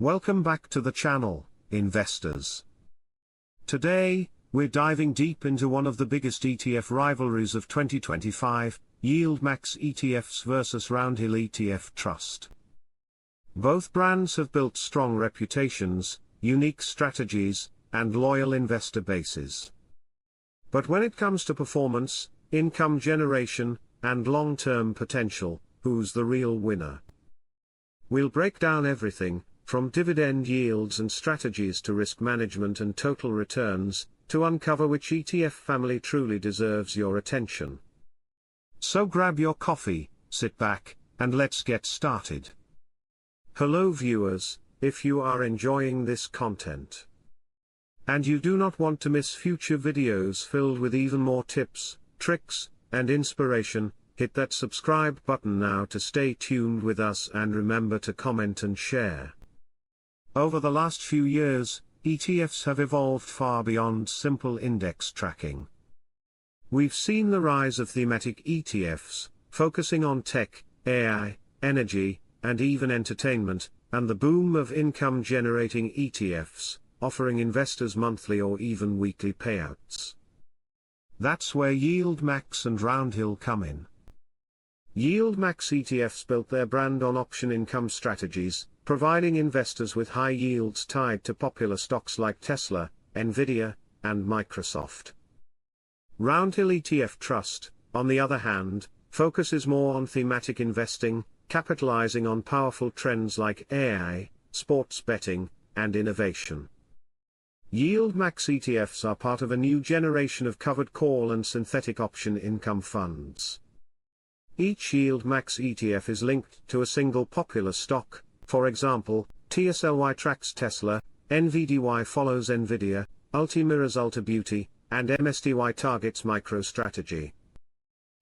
Welcome back to the channel, investors. Today, we're diving deep into one of the biggest ETF rivalries of 2025, YieldMax ETFs versus Roundhill ETF Trust. Both brands have built strong reputations, unique strategies, and loyal investor bases. But when it comes to performance, income generation, and long-term potential, who's the real winner? We'll break down everything, from dividend yields and strategies to risk management and total returns, to uncover which ETF family truly deserves your attention. So grab your coffee, sit back, and let's get started. Hello viewers, if you are enjoying this content, and you do not want to miss future videos filled with even more tips, tricks, and inspiration, hit that subscribe button now to stay tuned with us and remember to comment and share. Over the last few years, ETFs have evolved far beyond simple index tracking. We've seen the rise of thematic ETFs, focusing on tech, AI, energy, and even entertainment, and the boom of income-generating ETFs, offering investors monthly or even weekly payouts. That's where YieldMax and Roundhill come in. YieldMax ETFs built their brand on option income strategies, providing investors with high yields tied to popular stocks like Tesla, Nvidia, and Microsoft. Roundhill ETF Trust, on the other hand, focuses more on thematic investing, capitalizing on powerful trends like AI, sports betting, and innovation. YieldMax ETFs are part of a new generation of covered call and synthetic option income funds. Each YieldMax ETF is linked to a single popular stock. For example, TSLY tracks Tesla, NVDY follows Nvidia, Ulti mirrors Ulta Beauty, and MSTY targets MicroStrategy.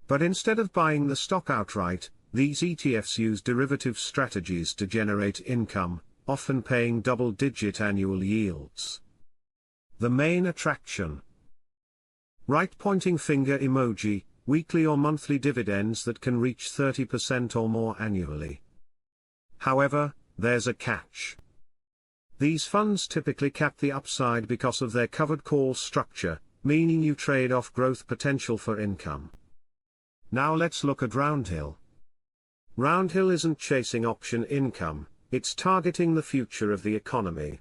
But instead of buying the stock outright, these ETFs use derivative strategies to generate income, often paying double-digit annual yields. The main attraction: right pointing finger emoji, weekly or monthly dividends that can reach 30% or more annually. However, there's a catch. These funds typically cap the upside because of their covered call structure, meaning you trade off growth potential for income. Now let's look at Roundhill. Roundhill isn't chasing option income, it's targeting the future of the economy.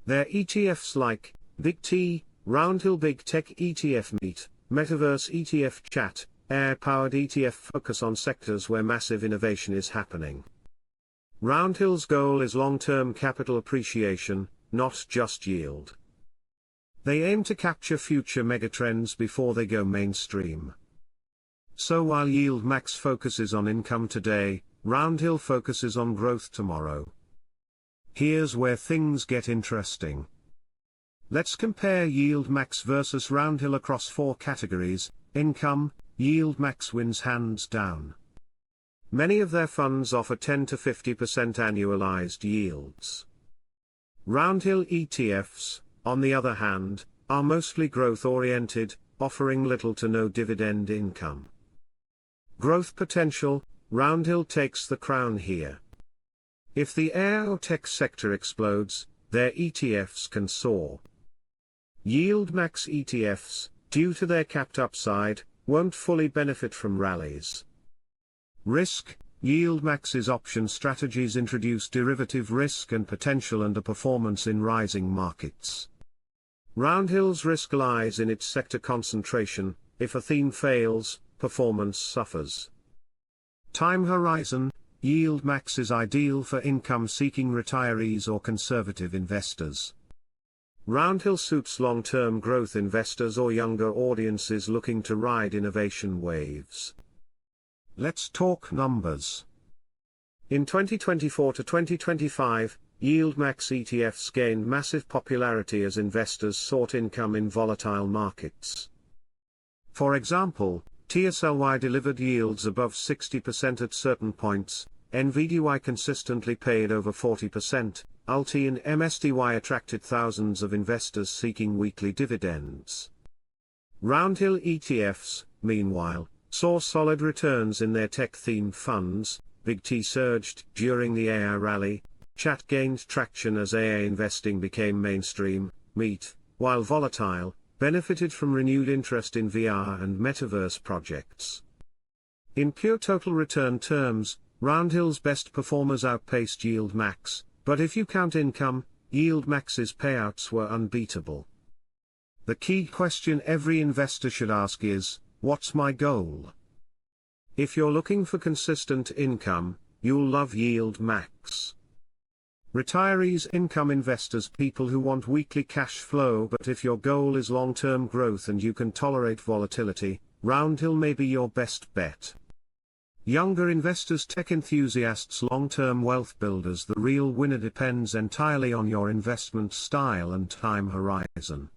Their ETFs like Big T, Roundhill Big Tech ETF Meet, Metaverse ETF Chat, AI-powered ETF focus on sectors where massive innovation is happening. Roundhill's goal is long-term capital appreciation, not just yield. They aim to capture future megatrends before they go mainstream. So while YieldMax focuses on income today, Roundhill focuses on growth tomorrow. Here's where things get interesting. Let's compare YieldMax versus Roundhill across four categories. Income, YieldMax wins hands down. Many of their funds offer 10 to 50% annualized yields. Roundhill ETFs, on the other hand, are mostly growth-oriented, offering little to no dividend income. Growth potential, Roundhill takes the crown here. If the AI or tech sector explodes, their ETFs can soar. YieldMax ETFs, due to their capped upside, won't fully benefit from rallies. Risk, YieldMax's option strategies introduce derivative risk and potential underperformance in rising markets. Roundhill's risk lies in its sector concentration. If a theme fails, performance suffers. Time horizon, YieldMax is ideal for income-seeking retirees or conservative investors. Roundhill suits long-term growth investors or younger audiences looking to ride innovation waves. Let's talk numbers. In 2024 to 2025, YieldMax ETFs gained massive popularity as investors sought income in volatile markets. For example, TSLY delivered yields above 60% at certain points, NVDY consistently paid over 40%, Ulti and MSTY attracted thousands of investors seeking weekly dividends. Roundhill ETFs, meanwhile, saw solid returns in their tech-themed funds. Big T surged during the AI rally, Chat gained traction as AA investing became mainstream. Meet, while volatile, benefited from renewed interest in VR and metaverse projects. In pure total return terms, Roundhill's best performers outpaced YieldMax, but if you count income, YieldMax's payouts were unbeatable. The key question every investor should ask is, what's my goal? If you're looking for consistent income, you'll love YieldMax. Retirees, income investors, people who want weekly cash flow, but if your goal is long-term growth and you can tolerate volatility, Roundhill may be your best bet. Younger investors, tech enthusiasts, long-term wealth builders, the real winner depends entirely on your investment style and time horizon.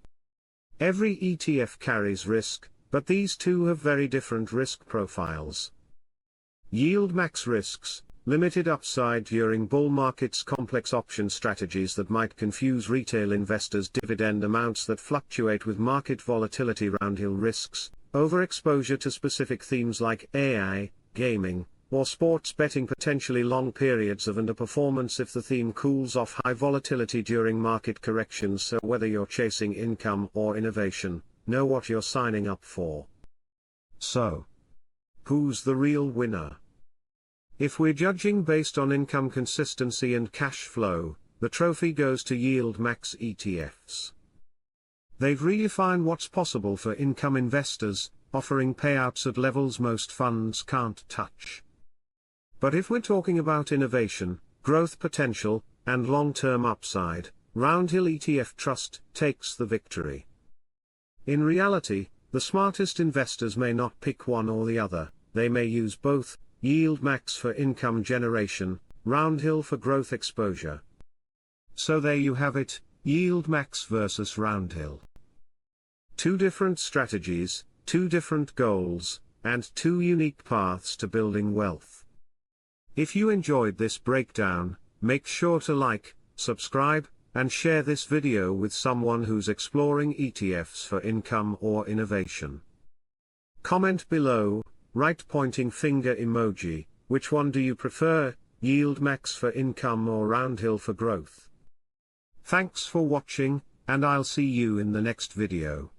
Every ETF carries risk, but these two have very different risk profiles. YieldMax risks limited upside during bull markets, complex option strategies that might confuse retail investors, dividend amounts that fluctuate with market volatility. Roundhill risks overexposure to specific themes like AI, gaming, or sports betting, potentially long periods of underperformance if the theme cools off, high volatility during market corrections. So whether you're chasing income or innovation, know what you're signing up for. So, who's the real winner? If we're judging based on income consistency and cash flow, the trophy goes to YieldMax ETFs. They've redefined what's possible for income investors, offering payouts at levels most funds can't touch. But if we're talking about innovation, growth potential, and long-term upside, Roundhill ETF Trust takes the victory. In reality, the smartest investors may not pick one or the other, they may use both. YieldMax for income generation, Roundhill for growth exposure. So there you have it, YieldMax versus Roundhill. Two different strategies, two different goals, and two unique paths to building wealth. If you enjoyed this breakdown, make sure to like, subscribe, and share this video with someone who's exploring ETFs for income or innovation. Comment below. Right pointing finger emoji, which one do you prefer, YieldMax for income or Roundhill for growth? Thanks for watching, and I'll see you in the next video.